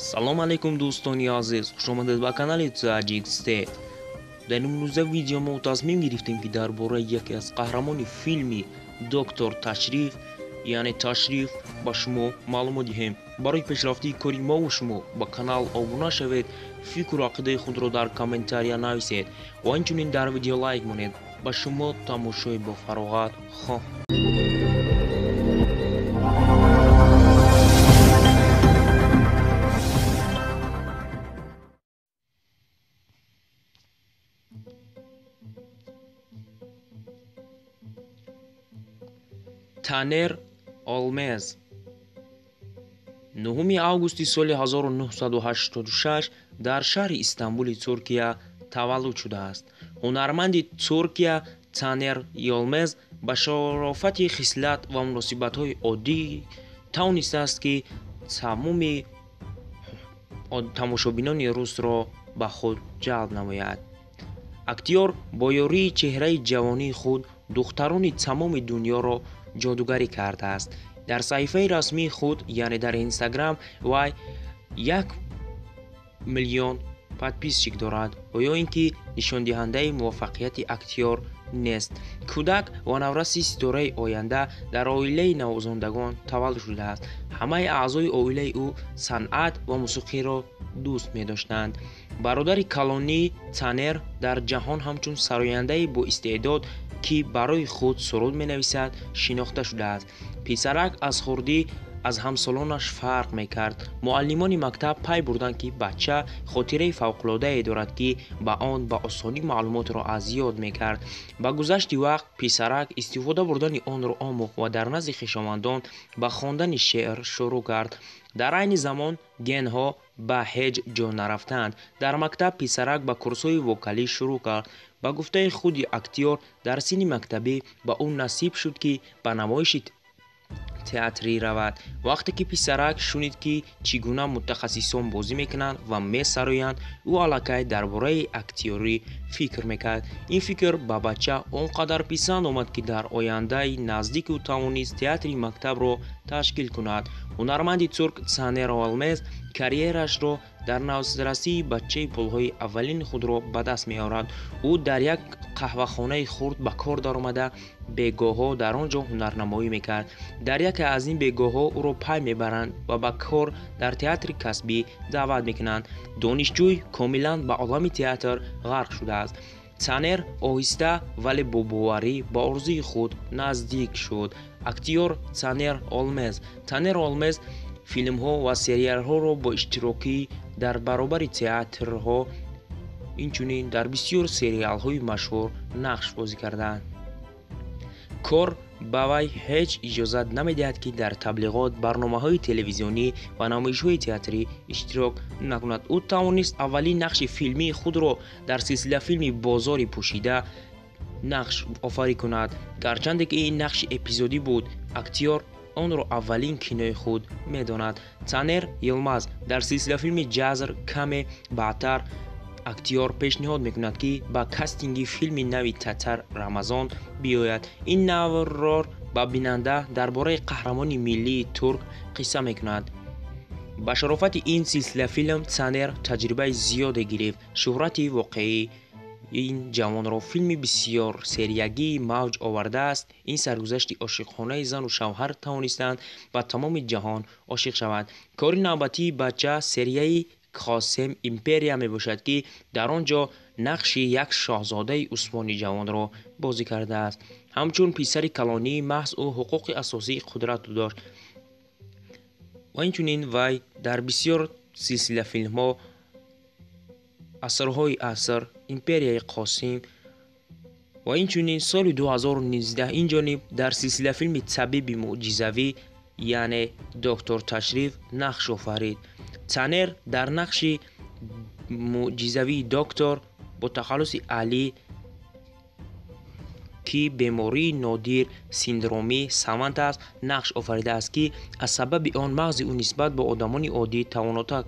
салом алейкум дӯстони азиз, хушомадед ба канали Tajik State. дар имрӯза видео мо тасмим гирифтем ки дар бораи яке аз қаҳрамони филми доктор Ташриф яъне Ташриф ба шумо маълумот диҳем. барои пешрафтии кори мову шумо ба канал обуна шавед, фикру ақидаи худро дар комментария нависед ва инчунин дар видео лайк монед. ба шумо тамошои бо фароғат хоҳ. Танер Олмез 9 августи соли 1986 дар шаҳри Истанбули Туркия таваллуд шудааст. ҳунарманди Туркия Танер Йолмез ба шарофати хислат ва муносибатҳои оддӣ тавонистааст ки тамоми тамошобинони русро ба худ ҷалб намояд. актёр бо ёрии чеҳраи ҷавонии худ духтарони тамоми дуньёро ҷодугарӣ кардааст. дар саҳифаи расмии худ яъне дар Instagram вай 1 миллион подписчик дорад. оё ин ки нишондиҳандаи муваффақияти актёр нест. кӯдак ва навраси ситораи оянда дар оилаи навозондагон таваллуд шудааст. ҳамаи аъзои оилаи ӯ санъат ва мусиқиро дӯст медоштанд. бародари калонӣ Танер дар ҷаҳон ҳамчун сарояндаи боистеъдод ки барои худ суруд менависад шинохта шудааст. писарак аз хурдӣ аз ҳамсолонаш фарқ мекард. муаллимони мактаб пай бурданд ки бача хотираи фавқулодае дорад ки ба он ба осонӣ маълумотро аз ёд мекард. ба гузашти вақт писарак истифода бурдани онро омӯхт ва дар назди хишовандон ба хондани шеър шурӯъ кард. дар айни замон генҳо ба ҳеҷ ҷо нарафтанд. дар мактаб писарак ба курсҳои вокалӣ шурӯъ кард. ба гуфтаи худи актёр дар синни мактабӣ ба ӯ насиб шуд ки ба намоиши театрӣ равад. вақте ки писарак шунид ки чӣ гуна мутахассисон бозӣ мекунанд ва месароянд, ӯ аллакай дар бораи актёрӣ фикр мекард. ин фикр ба бача он қадар писанд омад ки дар ояндаи наздик ӯ тавонист театри мактабро ташкил кунад. ҳунарманди турк Танер Олмез карьерашро дар назрасии бачаи пулҳои аввалини худро ба даст меорад. ӯ дар як қаҳвахонаи хурд ба кор даромада бегоҳҳо дар он ҷо ҳунарнамоӣ мекард. дар яке аз ин бегоҳҳо ӯро пай мебаранд ва ба кор дар театри касбӣ даъват мекунанд. донишҷӯй комилан ба олами театр ғарқ шудааст. Танер оҳиста вале бо боварӣ ба орзуи худ наздик шуд. актёр Танер Олмез филмҳо ва сериалҳоро бо иштирокӣ дар баробари театрҳо инчунин дар бисёр сериалҳои машҳур нақш бозӣ кардааст. кор ба вай ҳеҷ иҷозат намедиҳад ки дар таблиғот, барномаҳои телевизионӣ ва намоишҳои театрӣ иштирок накунад. ӯ тавонист аввалин нақши филмии худро дар силсилафилми Бозори пӯшида нақш офарӣ кунад. гарчанде ки ин нақши эпизодӣ буд, актёр онро аввалин кинои худ медонад. Танер Йилмаз дар силсилафилми Ҷазр каме баъдтар актёр пешниҳод мекунад ки ба кастинги филми нави Татар Рамазон биёяд. ин наврор ба бинанда дар бораи қаҳрамони миллии турк қисса мекунад. ба шарофати ин силсилафилм Танер таҷрибаи зиёде гирифт. шӯҳрати воқеӣ ин ҷавонро филми бисёр сериягии мавҷ овардааст. ин саргузашти ошиқонаи зану шавҳар тавонистанд ба тамоми ҷаҳон ошиқ шаванд. кори навбатии бача серияи Қосем империя мебошад ки дар он ҷо нақши як шоҳзодаи усмони ҷавонро бозӣ кардааст. ҳамчун писари калонӣ маҳз ӯ ҳуқуқи асосии қудратро дошт ва инчунин вай дар бисёр силсилафилмҳо асрҳои аср, империяи Қосим ва инчунин соли 2019 инҷониб дар силсилафилми Табиби муъҷизавӣ яъне доктор Ташриф нақш офарид. Танер дар нақши муъҷизавии доктор бо тахаллуси Алӣ ки бемории нодир синдроми Самант аст нақш офаридааст ки аз сабаби он мағзи ӯ нисбат ба одамони оддӣ тавонотар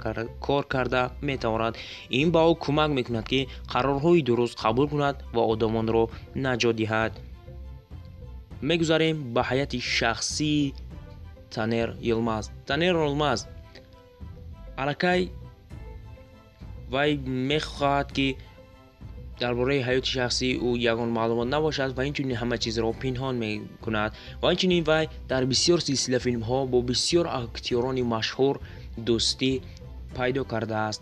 кор карда метавонад. ин ба ӯ кӯмак мекунад ки қарорҳои дуруст қабул кунад ва одамонро наҷот диҳад. мегузарем ба ҳаяти шахсии Танер Йилмаз الکی وی میخواهد که درباره حیات شخصی او یگان معلومات نباشد و اینچنین همه چیز را پنهان میکند و اینچنین وی در بسیار سلسله فیلم ها با بسیار اکتوران مشهور دوستی پیدا کرده است.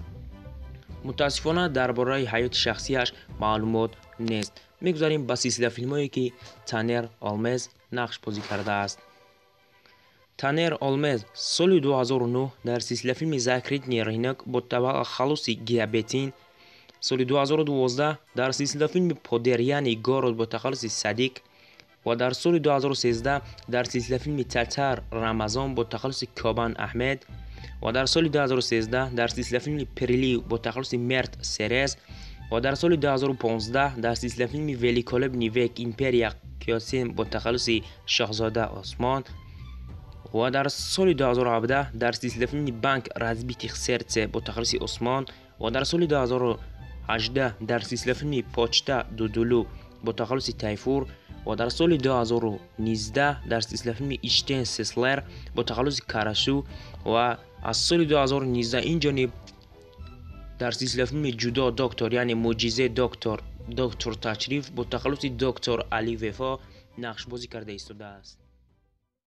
متاسفانه درباره حیات شخصیش معلومات نیست. میگذاریم به سلسله فیلم هایی که تانر آلمز نقش بازی کرده است. تانر آلمز سال 2009 در سلسله فیلم زاکرتنی رینک با طبق خلوص گیابتین، سال 2012 در سلسله فیلم پادریان گارد با تخلص صدیق و در سال 2013 در سلسله فیلم تتر رمضان با تخلص کابان احمد و در سال 2013 در سلسله فیلم پریلی با تخلص مرد سرز و در سال 2015 در سلسله فیلم ولیکولب نیوک ایمپریا کیاسین با تخلص شاهزاده عثمان و در سال 2017 در سلسله فیلم بانک رازبیتیخ سرچه با تخلص عثمان و در سال 2018 در سلسله فیلم پاچتا دودولو با تخلص تیفور و در سال 2019 در سلسله فیلم ایشتین سیسلر با تخلص کاراشو و از سال 2019 این جانب در سلسله فیلم جدا دکتر یعنی معجزه دکتر تشریف با تخلص دکتر علی وفا نقش بازی کرده ایستاده است.